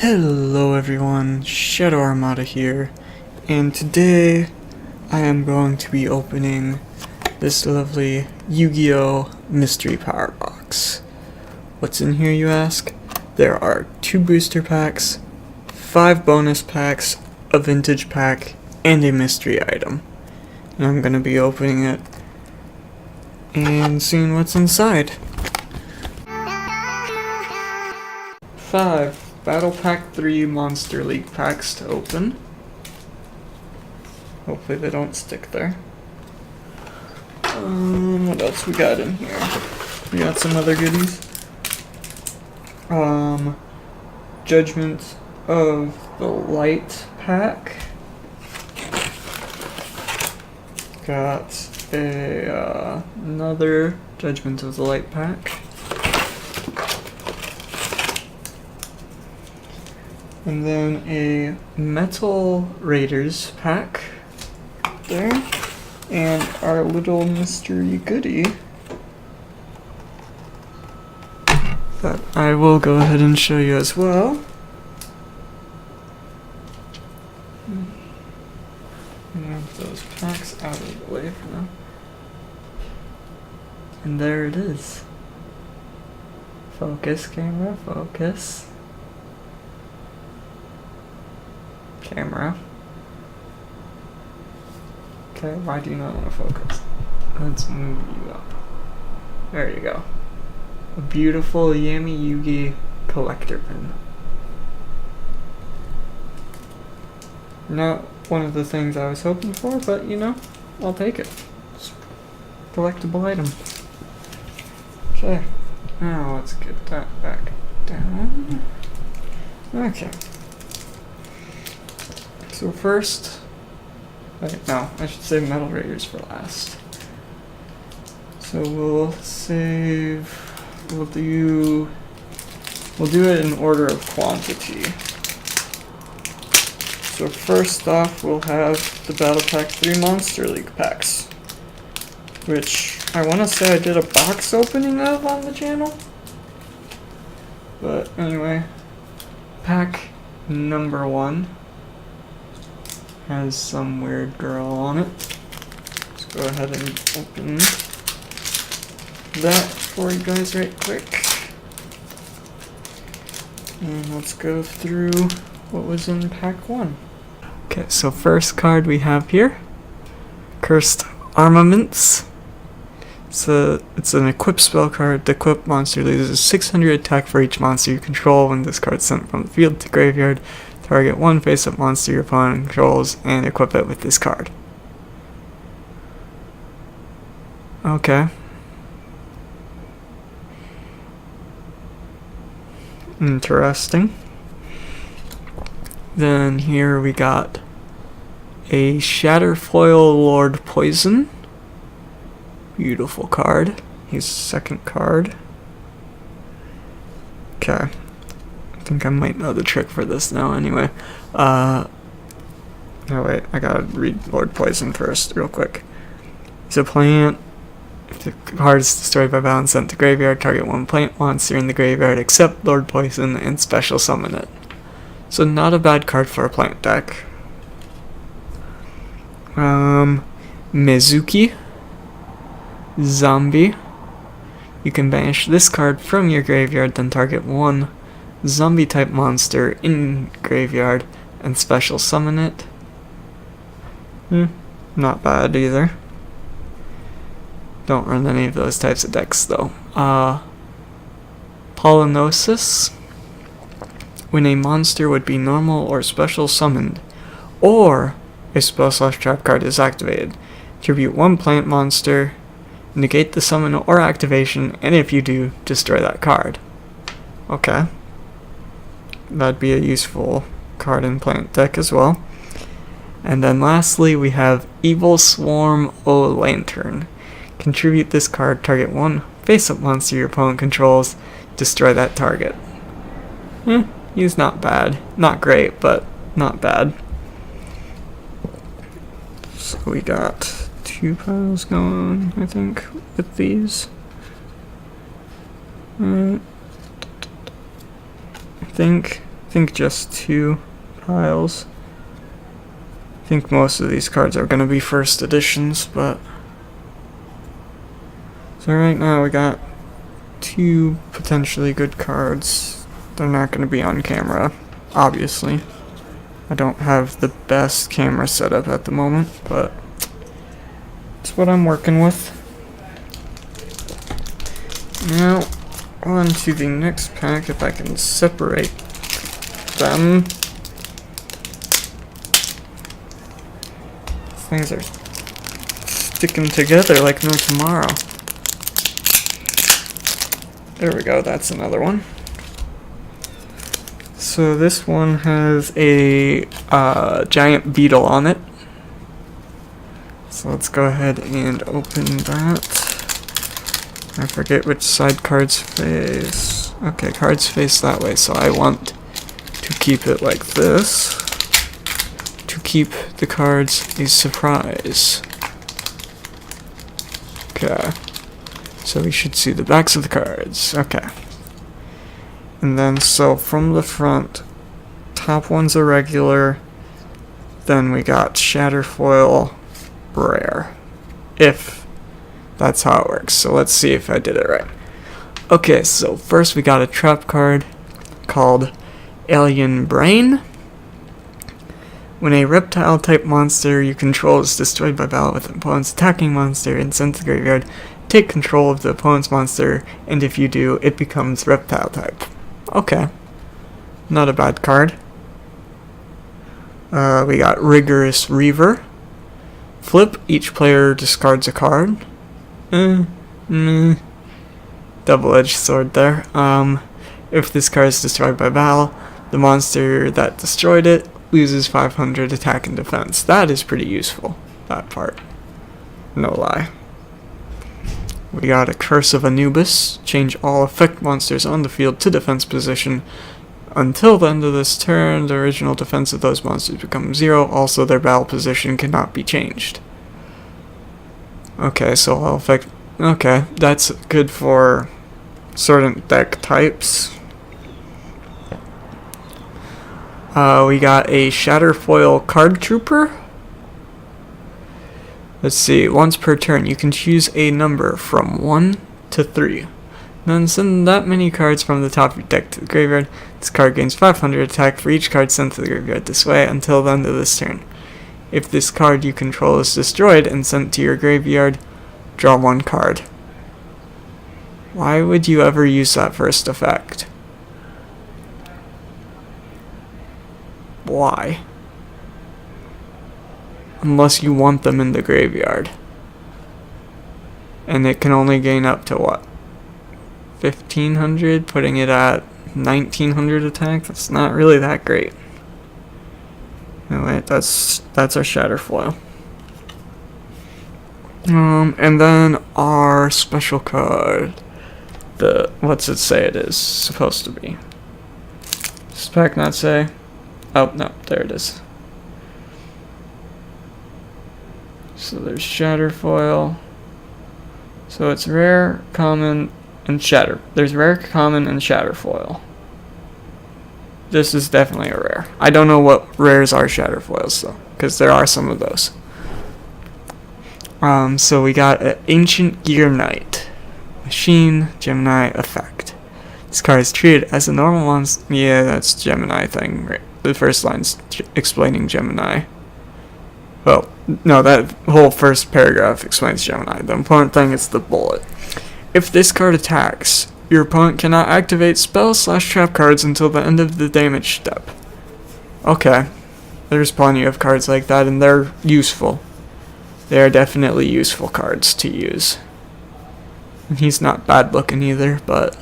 Hello everyone, Shadow Armada here, and today I am going to be opening this lovely Yu-Gi-Oh! Mystery Power Box. What's in here, you ask? There are 2 booster packs, 5 bonus packs, a vintage pack, and a mystery item. And I'm going to be opening it and seeing what's inside. 5 Battle Pack 3 Monster League packs to open. Hopefully they don't stick there. What else we got in here? We got some other goodies. Judgment of the Light pack. Got another Judgment of the Light pack. And then a Metal Raiders pack there, and our little mystery goodie that I will go ahead and show you as well. Move those packs out of the way for now. And there it is. Focus, camera, focus. Camera. Okay, why do you not want to focus? Let's move you up. There you go. A beautiful Yami Yugi collector pin. Not one of the things I was hoping for, but you know, I'll take it. It's a collectible item. Okay, now let's get that back down. Okay. So first, no, I should save Metal Raiders for last. So we'll do it in order of quantity. So first off, we'll have the Battle Pack 3 Monster League packs, which I want to say I did a box opening of on the channel. But anyway, pack number 1 has some weird girl on it. Let's go ahead and open that for you guys right quick. And let's go through what was in pack 1. Okay, so first card we have here, Cursed Armaments. So it's an equip spell card. The equip monster loses 600 attack for each monster you control when this card is sent from the field to graveyard. Target 1 face-up monster your opponent controls and equip it with this card. Okay. Interesting. Then here we got a Shatterfoil Lord Poison. Beautiful card. He's second card. Okay. I think I might know the trick for this now anyway. Oh wait, I gotta read Lord Poison first real quick. It's a plant. If the card is destroyed by battle and sent to graveyard, target 1 plant monster in the graveyard except Lord Poison and special summon it. So not a bad card for a plant deck. Mizuki. Zombie. You can banish this card from your graveyard, then target 1 zombie type monster in graveyard and special summon it. Not bad either. Don't run any of those types of decks though. Polynosis. When a monster would be normal or special summoned, or a spell/trap card is activated, tribute 1 plant monster, negate the summon or activation, and if you do, destroy that card. Okay. That'd be a useful card in plant deck as well. And then lastly, we have Evil Swarm O Lantern. Contribute this card, target 1 face-up monster your opponent controls, destroy that target. He's not bad. Not great, but not bad. So we got 2 piles going, I think, with these. I think I think just 2 piles. I think most of these cards are going to be first editions, but... So right now we got 2 potentially good cards. They're not going to be on camera, obviously. I don't have the best camera setup at the moment, but it's what I'm working with. Now, on to the next pack, if I can separate them. Things are sticking together like no tomorrow. There we go, that's another one. So this one has a giant beetle on it. So let's go ahead and open that. I forget which side cards face. Okay, cards face that way, so I want to keep it like this. To keep the cards a surprise. Okay. So we should see the backs of the cards. Okay. And then, so from the front, top one's a regular, then we got Shatterfoil rare. If that's how it works. So let's see if I did it right. Okay, so first we got a trap card called Alien Brain. When a reptile type monster you control is destroyed by battle with an opponent's attacking monster and sent to the graveyard, take control of the opponent's monster, and if you do, it becomes reptile type. Okay. Not a bad card. We got Rigorous Reaver. Flip, each player discards a card. Double-edged sword there. If this card is destroyed by battle, the monster that destroyed it loses 500 attack and defense. That is pretty useful, that part. No lie. We got a Curse of Anubis. Change all effect monsters on the field to defense position. Until the end of this turn, the original defense of those monsters becomes 0. Also, their battle position cannot be changed. Okay, so all effect... Okay, that's good for certain deck types. We got a Shatterfoil Card Trooper. Let's see, once per turn, you can choose a number from 1 to 3. Then send that many cards from the top of your deck to the graveyard. This card gains 500 attack for each card sent to the graveyard this way until the end of this turn. If this card you control is destroyed and sent to your graveyard, draw 1 card. Why would you ever use that first effect? Why? Unless you want them in the graveyard. And it can only gain up to what? 1500, putting it at 1900 attack? That's not really that great. Anyway, that's our Shatterfoil. And then our special card. What's it say it is supposed to be? Does the pack not say? Oh, no, there it is. So there's Shatterfoil. So it's rare, common, and shatter. There's rare, common, and Shatterfoil. This is definitely a rare. I don't know what rares are Shatterfoils though, because there are some of those. So we got an Ancient Gear Knight. Machine, Gemini, effect. This card is treated as a normal monster. Yeah, that's Gemini thing, right? The first line's explaining Gemini. Well, no, that whole first paragraph explains Gemini. The important thing is the bullet. If this card attacks, your opponent cannot activate spell/trap cards until the end of the damage step. Okay. There's plenty of cards like that, and they're useful. They are definitely useful cards to use. And he's not bad looking either, but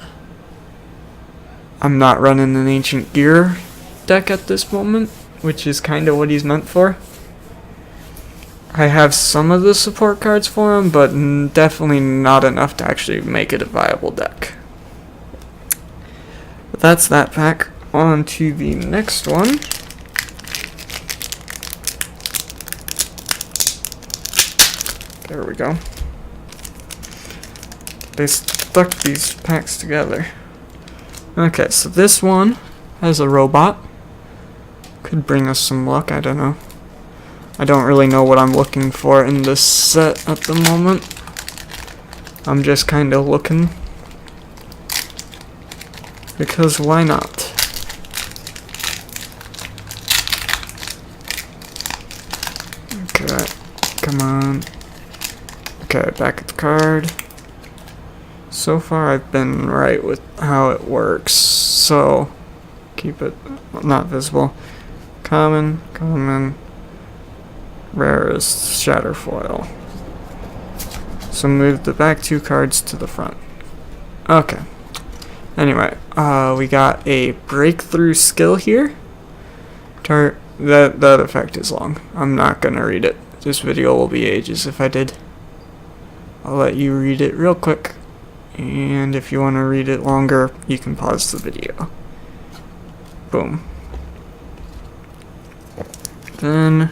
I'm not running an Ancient Gear deck at this moment, which is kind of what he's meant for. I have some of the support cards for him, but definitely not enough to actually make it a viable deck. But that's that pack. On to the next one. There we go. They stuck these packs together. Okay, so this one has a robot. Could bring us some luck, I don't know. I don't really know what I'm looking for in this set at the moment. I'm just kind of looking. Because why not? Okay, come on. Okay, back at the card. So far I've been right with how it works, so keep it not visible. Common, rarest, shatterfoil. So move the back 2 cards to the front. Okay. Anyway, we got a breakthrough skill here. That effect is long. I'm not gonna read it. This video will be ages if I did. I'll let you read it real quick. And if you want to read it longer, you can pause the video. Boom. Then,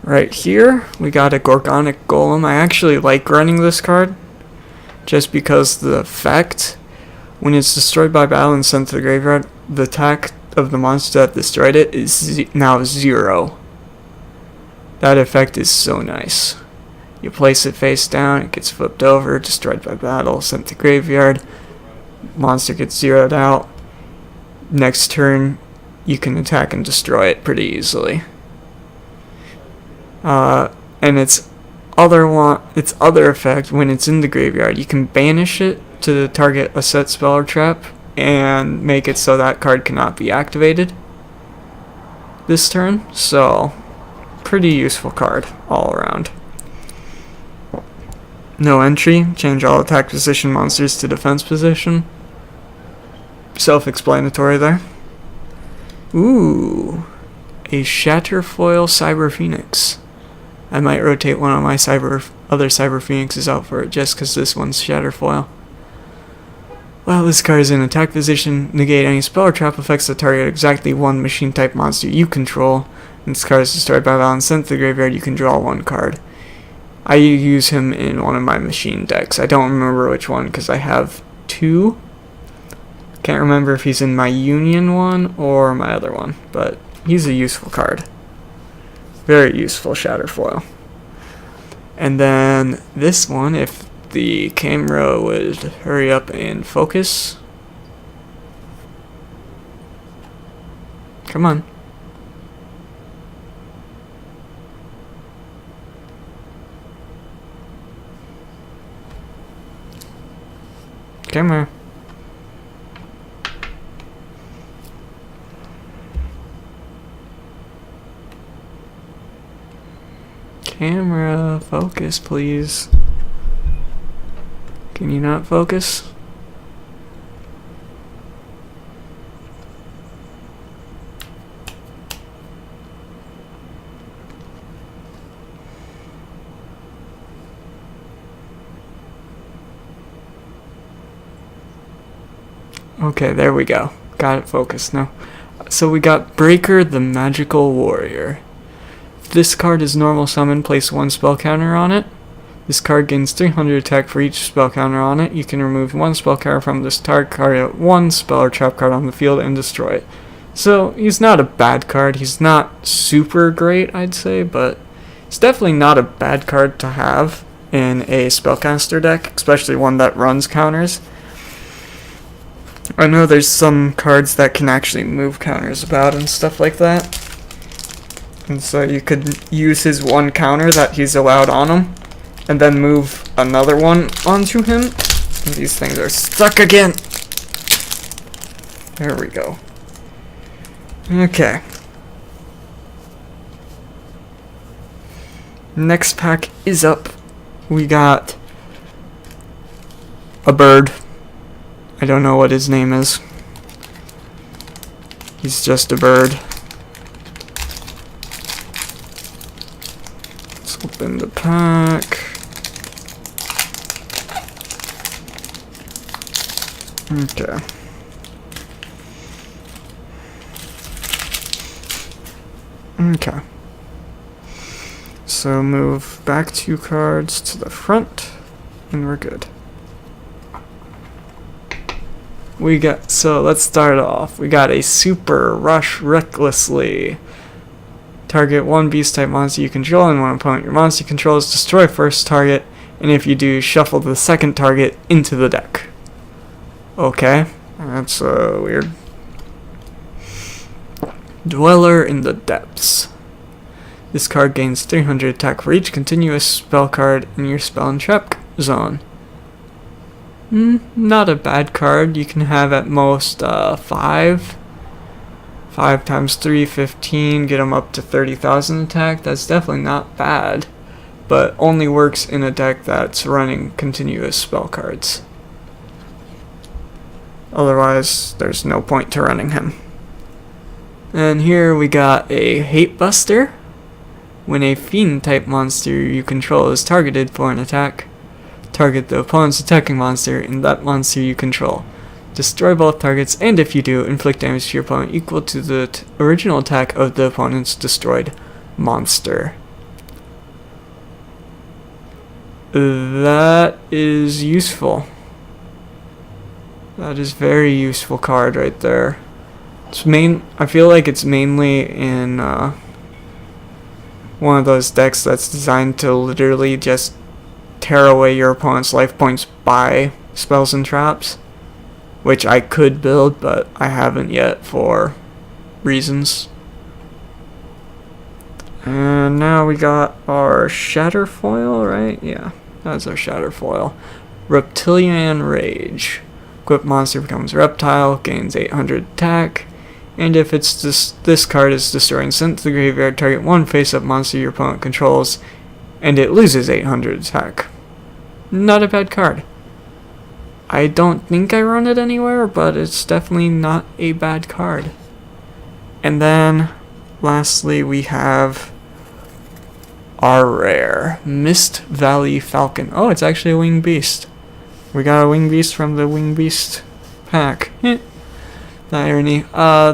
right here, we got a Gorgonic Golem. I actually like running this card, just because the effect, when it's destroyed by battle and sent to the graveyard, the attack of the monster that destroyed it is now 0. That effect is so nice. You place it face down, it gets flipped over, destroyed by battle, sent to graveyard, monster gets zeroed out. Next turn, you can attack and destroy it pretty easily. And its other effect, when it's in the graveyard, you can banish it to target a set spell or trap and make it so that card cannot be activated this turn. So, pretty useful card all around. No entry, change all attack position monsters to defense position. Self-explanatory there. Ooh, a Shatterfoil Cyber Phoenix. I might rotate one of my other Cyber Phoenixes out for it just because this one's Shatterfoil. While this card is in attack position, negate any spell or trap effects that target exactly one machine type monster you control. And this card is destroyed by battle and sent to the graveyard, you can draw 1 card. I use him in one of my machine decks. I don't remember which one because I have 2. Can't remember if he's in my Union one or my other one, but he's a useful card. Very useful Shatterfoil. And then this one, if the camera would hurry up and focus. Come on. Camera. Camera, focus please. Can you not focus? Okay, there we go. Got it focused now. So we got Breaker the Magical Warrior. If this card is normal summon, place 1 spell counter on it. This card gains 300 attack for each spell counter on it. You can remove 1 spell counter from this target card, 1 spell or trap card on the field, and destroy it. So he's not a bad card. He's not super great, I'd say, but it's definitely not a bad card to have in a spellcaster deck, especially one that runs counters. I know there's some cards that can actually move counters about and stuff like that. And so you could use his 1 counter that he's allowed on him, and then move another one onto him. And these things are stuck again. There we go. Okay. Next pack is up. We got a bird. I don't know what his name is. He's just a bird. Let's open the pack. Okay. Okay. So move back 2 cards to the front, and we're good. So let's start off. We got a Super Rush Recklessly. Target one beast type monster you control, and when opponent your monster controls, destroy first target, and if you do, shuffle the second target into the deck. Okay, that's weird. Dweller in the Depths. This card gains 300 attack for each continuous spell card in your spell and trap zone. Not a bad card. You can have at most 5. 5 times 3, 15, get them up to 30,000 attack. That's definitely not bad, but only works in a deck that's running continuous spell cards. Otherwise, there's no point to running him. And here we got a Hate Buster. When a Fiend type monster you control is targeted for an attack, target the opponent's attacking monster and that monster you control. Destroy both targets, and if you do, inflict damage to your opponent equal to the original attack of the opponent's destroyed monster. That is useful. That is very useful card right there. I feel like it's mainly in one of those decks that's designed to literally just tear away your opponent's life points by spells and traps, which I could build, but I haven't yet for reasons. And now we got our Shatterfoil, right? Yeah, that's our Shatterfoil. Reptilian Rage. Equipped monster becomes reptile, gains 800 attack, and if it's this card is destroyed and sent to the graveyard, target one face-up monster your opponent controls, and it loses 800 attack. Not a bad card. I don't think I run it anywhere, but it's definitely not a bad card. And then, lastly, we have our rare Mist Valley Falcon. Oh, it's actually a Winged Beast. We got a Winged Beast from the Winged Beast pack. The irony.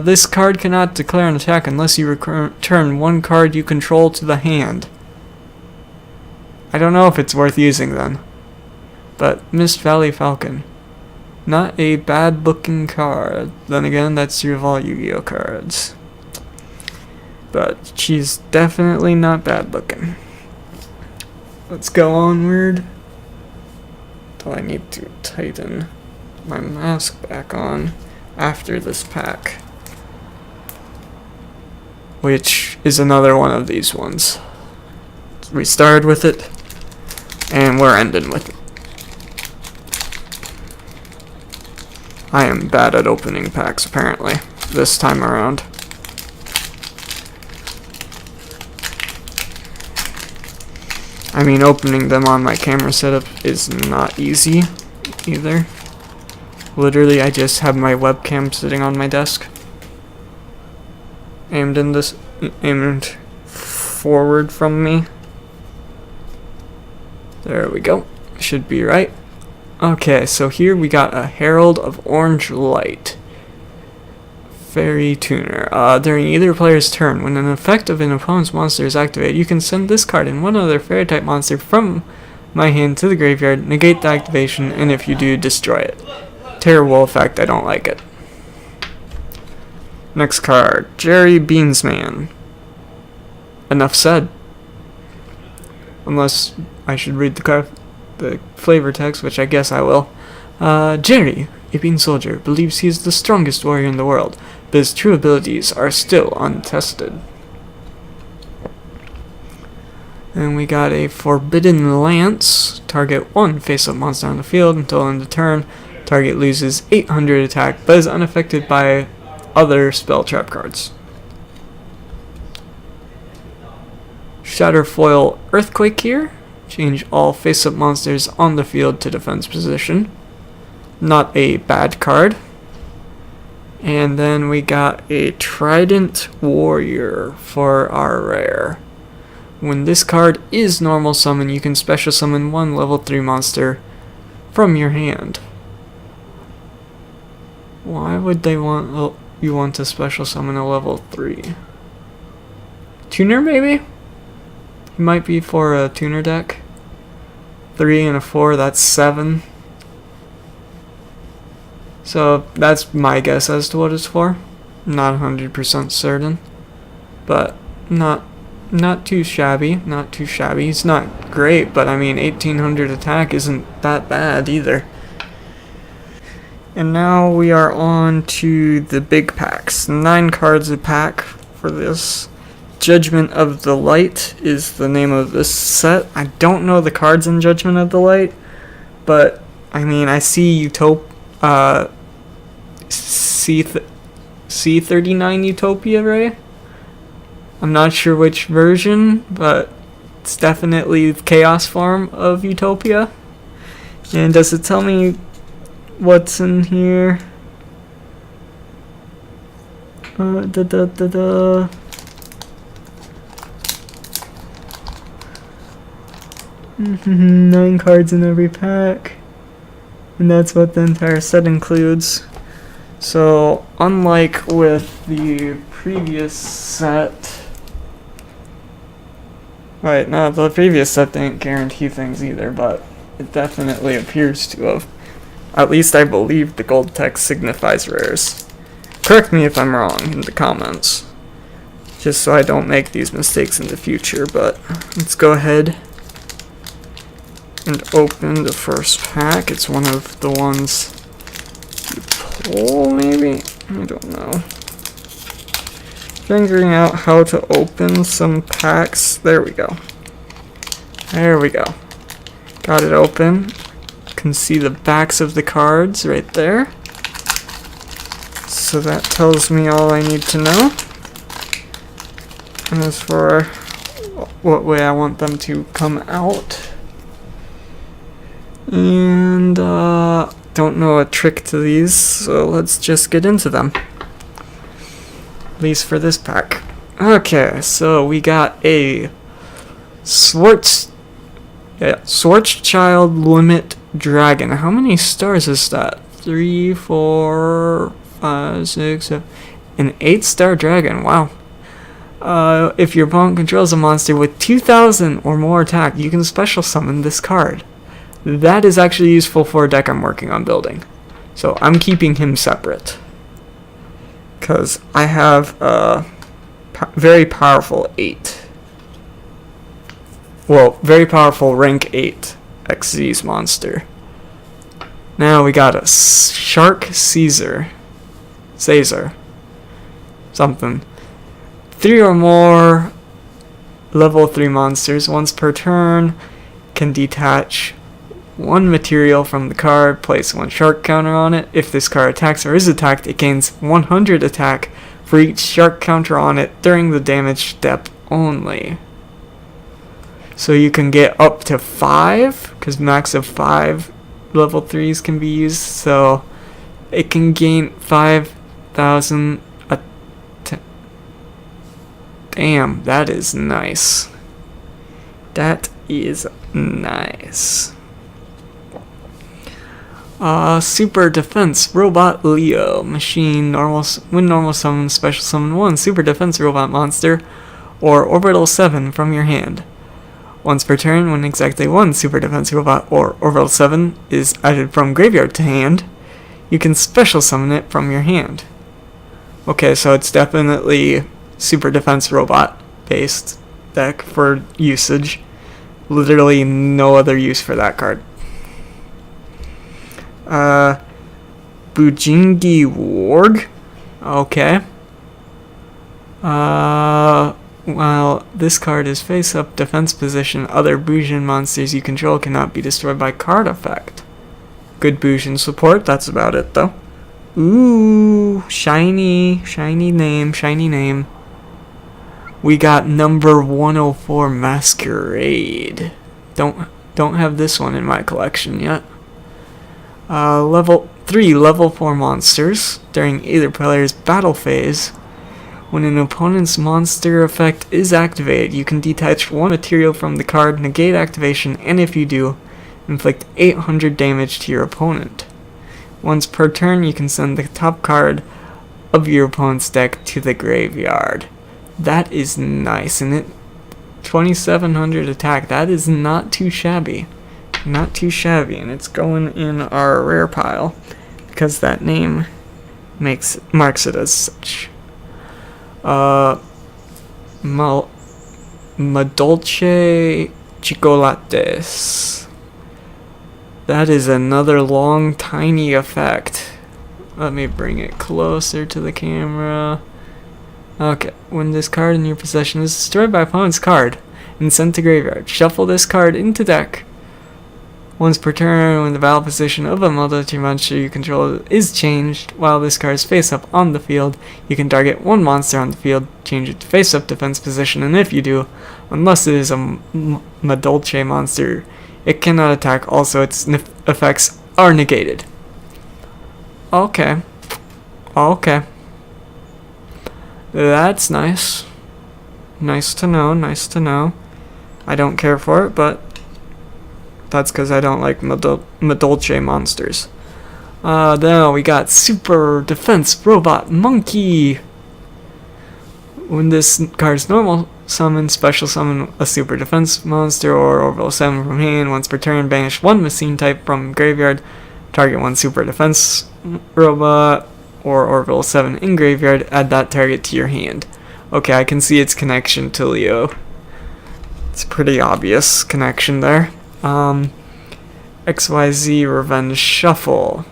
This card cannot declare an attack unless you return one card you control to the hand. I don't know if it's worth using then. But Mist Valley Falcon. Not a bad looking card. Then again, that's your all Yu-Gi-Oh cards. But she's definitely not bad looking. Let's go onward. Do I need to tighten my mask back on after this pack? Which is another one of these ones. We started with it, and we're ending with it. I am bad at opening packs, apparently, this time around. I mean, opening them on my camera setup is not easy, either. Literally, I just have my webcam sitting on my desk. Aimed forward from me. There we go. Should be right. Okay, so here we got a Herald of Orange Light. Fairy Tuner. During either player's turn, when an effect of an opponent's monster is activated, you can send this card and one other fairy type monster from my hand to the graveyard, negate the activation, and if you do, destroy it. Terrible effect, I don't like it. Next card, Jerry Beansman. Enough said. Unless I should read the flavor text, which I guess I will. Jerry, a bean soldier, believes he is the strongest warrior in the world, but his true abilities are still untested. And we got a Forbidden Lance. Target one face-up monster on the field until end of turn. Target loses 800 attack, but is unaffected by other spell trap cards. Shatterfoil Earthquake here. Change all face-up monsters on the field to defense position. Not a bad card. And then we got a Trident Warrior for our rare. When this card is normal summon, you can special summon one level 3 monster from your hand. Why would they want you want to special summon a level 3? Tuner maybe? It might be for a tuner deck. 3 and a 4, that's 7. So that's my guess as to what it's for. Not 100% certain, but not too shabby. Not too shabby. It's not great, but I mean 1800 attack isn't that bad either. And now we are on to the big packs. 9 cards a pack for this. Judgment of the Light is the name of this set. I don't know the cards in Judgment of the Light, but I mean I see C39 Utopia Ray. I'm not sure which version, but it's definitely the chaos form of Utopia. And does it tell me what's in here? 9 cards in every pack, and that's what the entire set includes. So unlike with the previous set, right, no, the previous set didn't guarantee things either, but it definitely appears to have. At least I believe the gold text signifies rares. Correct me if I'm wrong in the comments, just so I don't make these mistakes in the future, but let's go ahead and open the first pack. It's one of the ones you pull, maybe? I don't know. Figuring out how to open some packs. There we go. There we go. Got it open. Can see the backs of the cards right there. So that tells me all I need to know. And as for what way I want them to come out, and don't know a trick to these, so let's just get into them. At least for this pack. Okay, so we got a Schwarzschild Limit Dragon. How many stars is that? 3, 4, 5, 6, 7. An 8-star dragon. Wow. If your opponent controls a monster with 2000 or more attack, you can special summon this card. That is actually useful for a deck I'm working on building. So I'm keeping him separate, because I have a very powerful 8. Well, very powerful rank 8 XZ's monster. Now we got a Shark Caesar. Something. 3 or more level 3 monsters once per turn can detach 1 material from the card, place 1 shark counter on it. If this card attacks or is attacked, it gains 100 attack for each shark counter on it during the damage step only. So you can get up to 5, because max of 5 level 3s can be used, so it can gain 5,000 Damn, that is nice. That is nice. Super Defense Robot Leo. Machine, when normal summon, special summon 1 Super Defense Robot monster or Orbital 7 from your hand. Once per turn, when exactly 1 Super Defense Robot or Orbital 7 is added from graveyard to hand, you can special summon it from your hand. Okay, so it's definitely Super Defense Robot based deck for usage. Literally no other use for that card. Bujingi Warg. Okay. While this card is face up defense position, other Bujin monsters you control cannot be destroyed by card effect. Good Bujin support, that's about it though. Ooh, shiny name. We got number 104 Masquerade. Don't have this one in my collection yet. Level 3 level 4 monsters. During either player's battle phase, when an opponent's monster effect is activated, you can detach 1 material from the card, negate activation, and if you do, inflict 800 damage to your opponent. Once per turn, you can send the top card of your opponent's deck to the graveyard. That is nice, and it 2700 attack. That is not too shabby. Not too shabby, and it's going in our rare pile. because that name marks it as such. Madolce Chocolates. That is another long, tiny effect. Let me bring it closer to the camera. Okay, when this card in your possession is destroyed by opponent's card and sent to graveyard, shuffle this card into deck. Once per turn, when the battle position of a Madolce monster you control is changed, while this card is face up on the field, you can target one monster on the field, change it to face up defense position, and if you do, unless it is a Madolce monster, it cannot attack. Also, its effects are negated. Okay. Okay. That's nice. Nice to know, nice to know. I don't care for it, but that's because I don't like Madolce monsters. Then we got Super Defense Robot Monkey. When this card's normal summon, special summon a Super Defense monster or Orbital 7 from hand. Once per turn, banish one machine type from graveyard. Target one Super Defense Robot or Orbital 7 in graveyard. Add that target to your hand. Okay, I can see its connection to Leo. It's a pretty obvious connection there. XYZ Revenge Shuffle.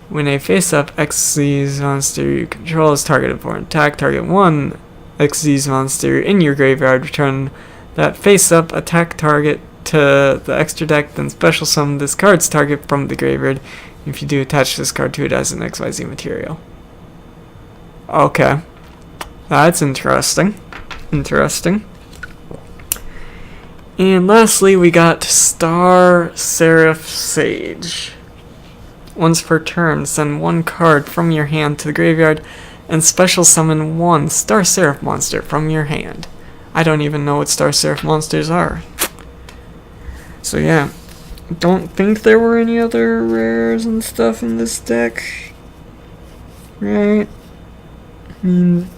When a face-up XYZ monster you control is targeted for an attack, target one XYZ monster in your graveyard. Return that face-up attack target to the extra deck, then special summon this card's target from the graveyard. If you do, attach this card to it as an XYZ material. Okay. That's interesting. Interesting. And lastly, we got Star Seraph Sage. Once per turn, send one card from your hand to the graveyard and special summon one Star Seraph monster from your hand. I don't even know what Star Seraph monsters are. So yeah, don't think there were any other rares and stuff in this deck. Right? I mean,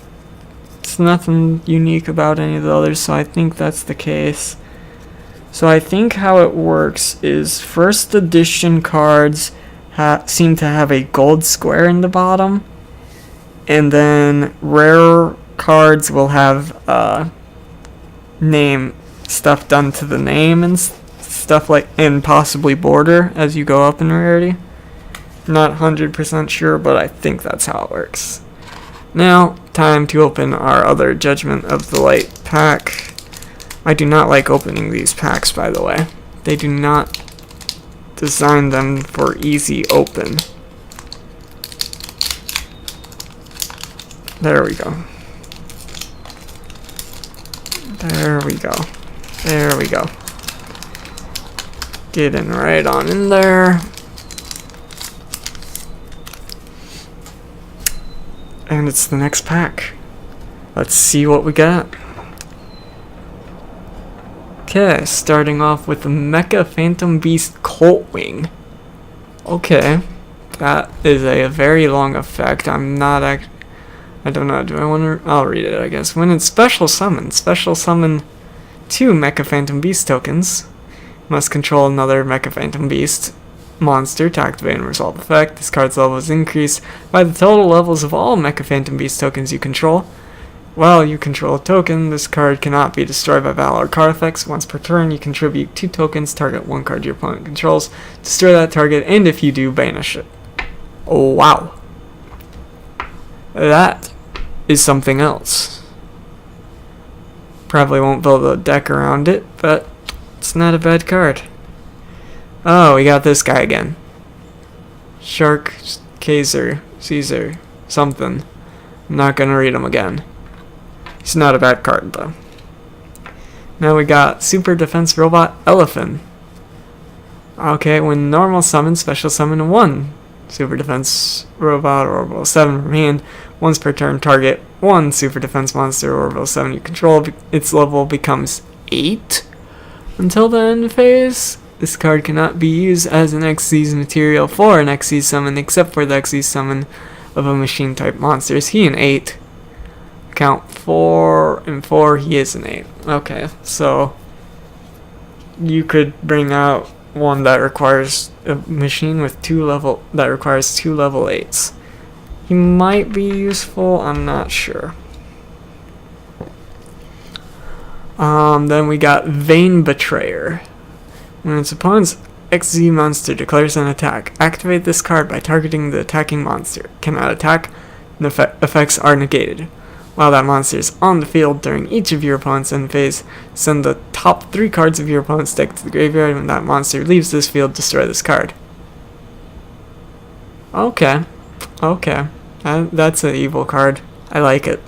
it's nothing unique about any of the others, so I think that's the case. So I think how it works is first edition cards seem to have a gold square in the bottom, and then rare cards will have name stuff done to the name and stuff like, and possibly border as you go up in rarity. Not 100% sure, but I think that's how it works. Now, time to open our other Judgment of the Light pack. I do not like opening these packs, by the way. They do not design them for easy open. There we go. There we go. There we go. Getting right on in there. And it's the next pack. Let's see what we got. Okay, starting off with the Mecha Phantom Beast Colt Wing. Okay, that is a very long effect. I don't know, do I want to, I'll read it, I guess. When it's special summon two Mecha Phantom Beast tokens. Must control another Mecha Phantom Beast monster to activate and resolve effect. This card's level is increased by the total levels of all Mecha Phantom Beast tokens you control. While you control a token, this card cannot be destroyed by battle or card effects. Once per turn, you contribute 2 tokens, target one card your opponent controls, destroy that target, and if you do, banish it. Oh, wow. That is something else. Probably won't build a deck around it, but it's not a bad card. Oh, we got this guy again. Shark, Caesar, something. I'm not gonna read him again. He's not a bad card, though. Now we got Super Defense Robot Elephant. Okay, when normal summon, special summon 1 Super Defense Robot or Orbital 7 from hand. Once per turn, target 1 Super Defense Monster or Orbital 7 you control. Its level becomes 8 until the end phase. This card cannot be used as an Xyz material for an Xyz summon except for the Xyz summon of a machine type monster. Is he an 8? Count 4 and 4, he is an 8. Okay, so you could bring out one that requires a machine with two level 8s. He might be useful, I'm not sure. Then we got Vein Betrayer. When its opponent's XZ monster declares an attack, activate this card by targeting the attacking monster. Cannot attack, the effects are negated. While that monster is on the field during each of your opponent's end phase, send the top 3 cards of your opponent's deck to the graveyard. When that monster leaves this field, destroy this card. Okay. That's an evil card. I like it.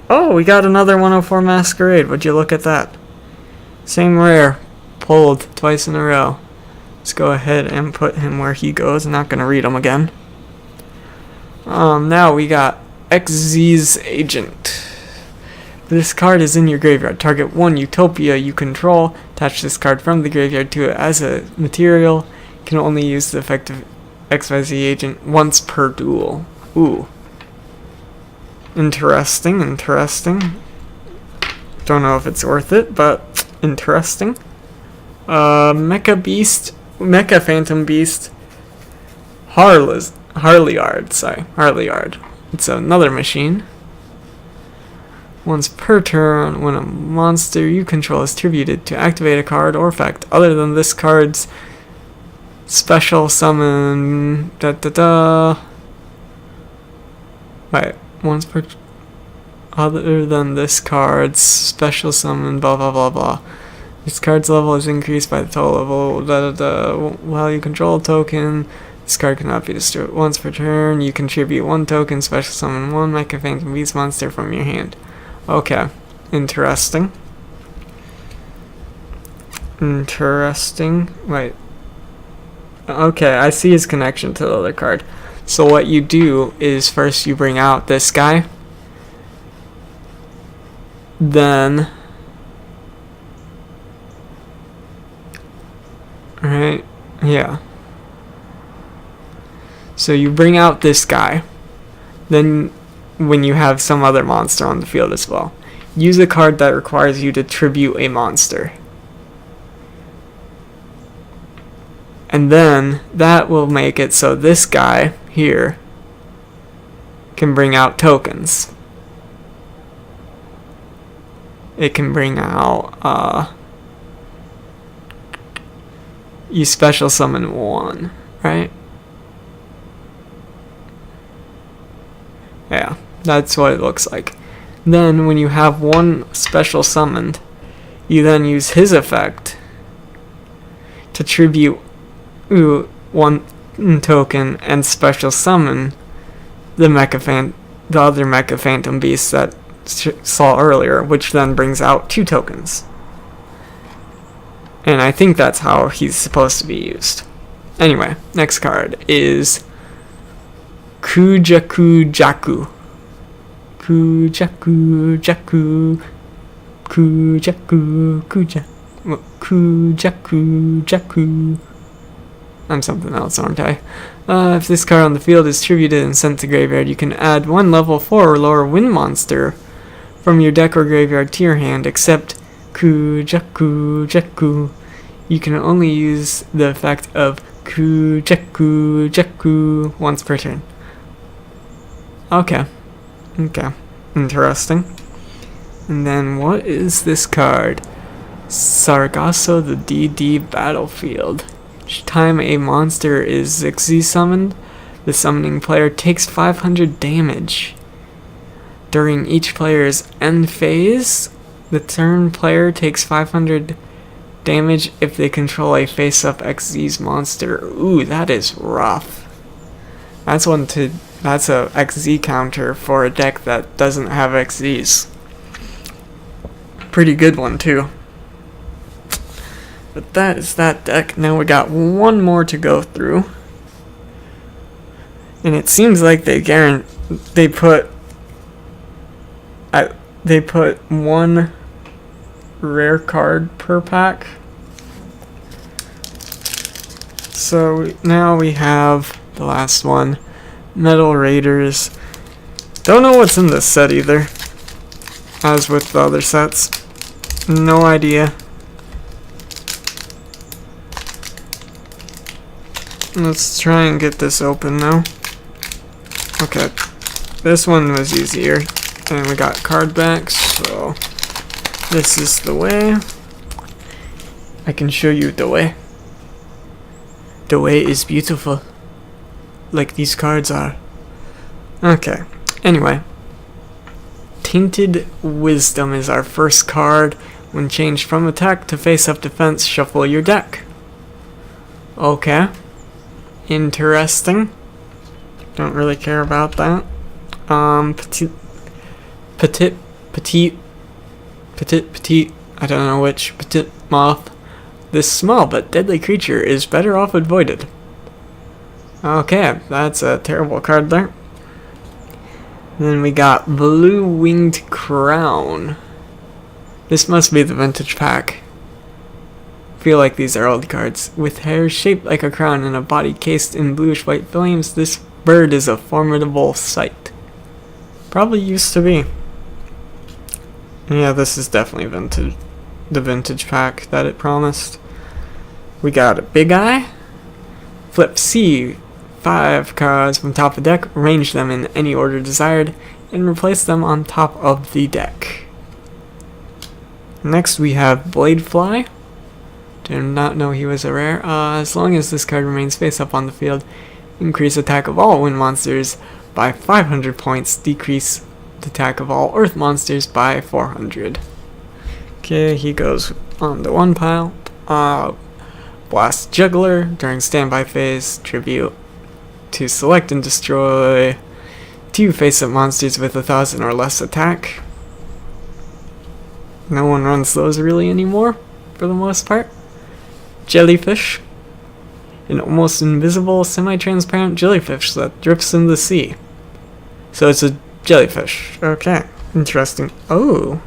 Oh, we got another 104 Masquerade. Would you look at that? Same rare. Pulled twice in a row. Let's go ahead and put him where he goes. I'm not going to read him again. Now we got XZ's Agent. This card is in your graveyard. Target 1 Utopia you control. Attach this card from the graveyard to it as a material. You can only use the effect of XYZ Agent once per duel. Ooh. Interesting. Don't know if it's worth it, but interesting. Mecha Phantom Beast. Harleyard. It's another machine. Once per turn, when a monster you control is tributed to activate a card or effect other than this card's special summon. Right. Once per. Other than this card's special summon, blah blah blah blah. This card's level is increased by the total level. While you control a token, this card cannot be destroyed once per turn. You contribute 1 token, special summon 1 Mecha Phantom Beast monster from your hand. Okay, interesting. Wait. Okay, I see his connection to the other card. So what you do is first you bring out this guy. Then... Right? Yeah. So you bring out this guy. Then when you have some other monster on the field as well, use a card that requires you to tribute a monster. And then that will make it so this guy here can bring out tokens. It can bring out you special summon 1, right? Yeah, that's what it looks like. Then when you have 1 special summoned, you then use his effect to tribute 1 token and special summon the other Mecha Phantom Beast that saw earlier, which then brings out 2 tokens. And I think that's how he's supposed to be used. Anyway, next card is Kujaku. I'm something else, aren't I? If this card on the field is tributed and sent to graveyard, you can add 1 level 4 or lower wind monster from your deck or graveyard to your hand, except Kujaku. You can only use the effect of Kujaku once per turn. Okay. Interesting. And then what is this card? Sargasso the DD Battlefield. Each time a monster is XZ summoned, the summoning player takes 500 damage. During each player's end phase, the turn player takes 500 damage if they control a face-up XZ's monster. Ooh, that is rough. That's a XZ counter for a deck that doesn't have XZs. Pretty good one too. But that is that deck. Now we got 1 more to go through. And it seems like they put 1 rare card per pack. So now we have the last one, Metal Raiders. Don't know what's in this set either, as with the other sets. No idea. Let's try and get this open now. Okay, this one was easier. And we got card backs, so this is the way. I can show you the way. The way is beautiful. Like these cards are. Okay, anyway. Tainted Wisdom is our first card. When changed from attack to face-up defense, shuffle your deck. Okay. Interesting. Don't really care about that. Petite, I don't know which, petite moth. This small but deadly creature is better off avoided. Okay, that's a terrible card there. Then we got Blue Winged Crown. This must be the vintage pack. Feel like these are old cards. With hair shaped like a crown and a body cased in bluish white flames, this bird is a formidable sight. Probably used to be. Yeah, this is definitely vintage. The vintage pack that it promised. We got a Big Eye. Flip C 5 cards from top of deck, arrange them in any order desired, and replace them on top of the deck. Next we have Bladefly. Did not know he was a rare. As long as this card remains face up on the field, increase attack of all wind monsters by 500 points, decrease the attack of all earth monsters by 400. Okay, he goes on the one pile. Blast Juggler. During standby phase, tribute to select and destroy 2 face-up monsters with 1,000 or less attack. No one runs those really anymore, for the most part. Jellyfish. An almost invisible, semi-transparent jellyfish that drifts in the sea. So it's a jellyfish. Okay, interesting. Oh.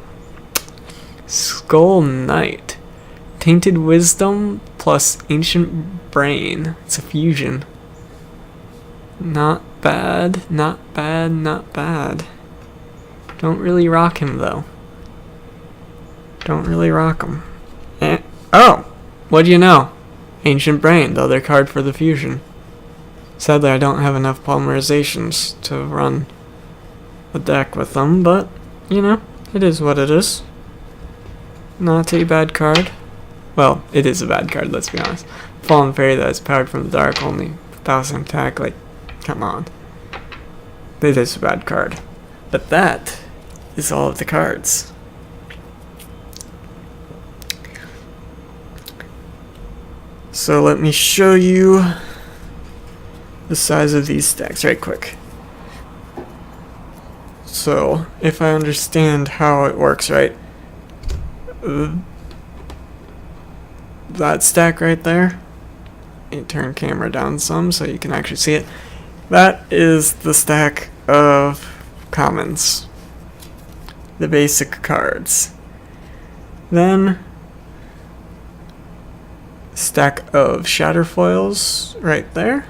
Skull Knight. Tainted Wisdom plus Ancient Brain. It's a fusion. Not bad, not bad, not bad. Don't really rock him though. Don't really rock him. Oh! What do you know? Ancient Brain, the other card for the fusion. Sadly, I don't have enough polymerizations to run a deck with them, but, you know, it is what it is. Not a bad card. Well, it is a bad card, let's be honest. Fallen Fairy that is powered from the dark, only 1,000 attack, like, come on. It is a bad card. But that is all of the cards. So let me show you the size of these stacks right quick. So, if I understand how it works right, that stack right there, you turn camera down some so you can actually see it, that is the stack of commons, the basic cards. Then stack of Shatterfoils right there,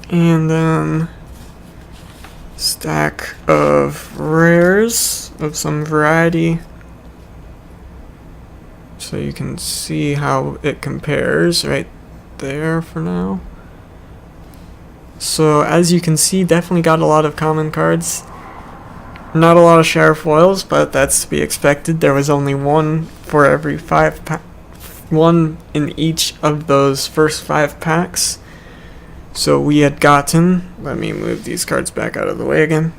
and then stack of rares of some variety, so you can see how it compares right there for now. So as you can see, definitely got a lot of common cards. Not a lot of Shatterfoils, but that's to be expected. There was only one for every 5 one in each of those first 5 packs. So we had gotten, let me move these cards back out of the way again.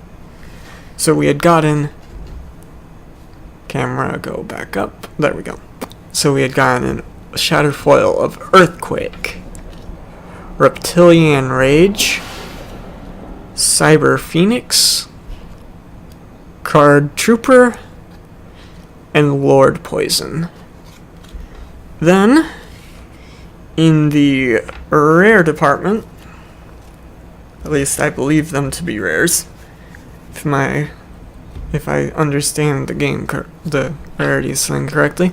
So we had gotten, camera go back up, there we go. So we had gotten a Shatterfoil of Earthquake, Reptilian Rage, Cyber Phoenix, Card Trooper, and Lord Poison. Then, in the rare department, at least I believe them to be rares, if I understand the game, the rarities thing correctly,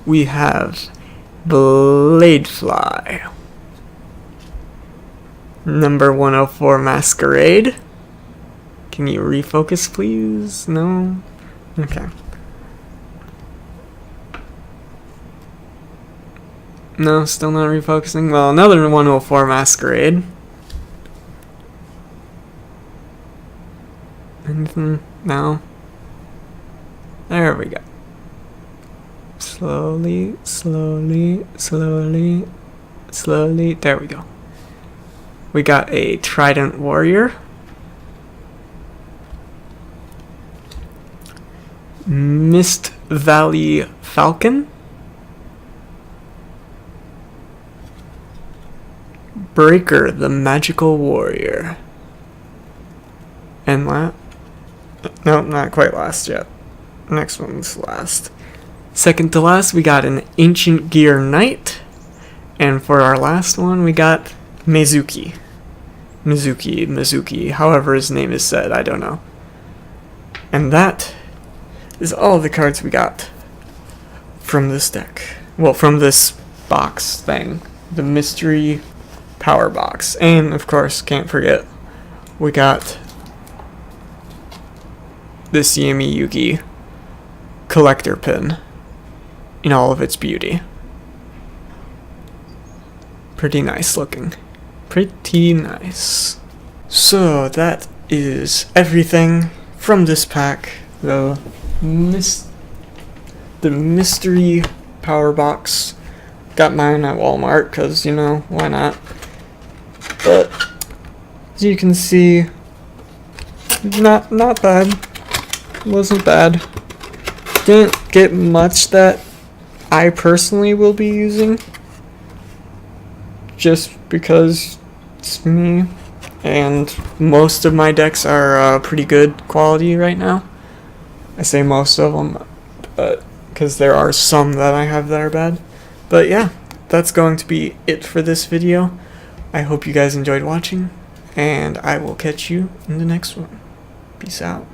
we have Bladefly, number 104 Masquerade. Can you refocus, please? No? Okay. No, still not refocusing. Well, another 104 Masquerade. Anything? No. There we go. Slowly, slowly, slowly, slowly. There we go. We got a Trident Warrior. Mist Valley Falcon. Breaker, the Magical Warrior. And no, not quite last yet. Next one's last. Second to last, we got an Ancient Gear Knight. And for our last one, we got Mizuki, however his name is said, I don't know. And that is all the cards we got from this deck. Well, from this box thing. The mystery power box. And, of course, can't forget, we got this Yami Yugi collector pin in all of its beauty. Pretty nice looking. Pretty nice. So that is everything from this pack. The mystery power box. Got mine at Walmart because, you know, why not? But as you can see, not bad. Wasn't bad. Didn't get much that I personally will be using, just because it's me, and most of my decks are pretty good quality right now. I say most of them, but because there are some that I have that are bad. But yeah, that's going to be it for this video. I hope you guys enjoyed watching, and I will catch you in the next one. Peace out.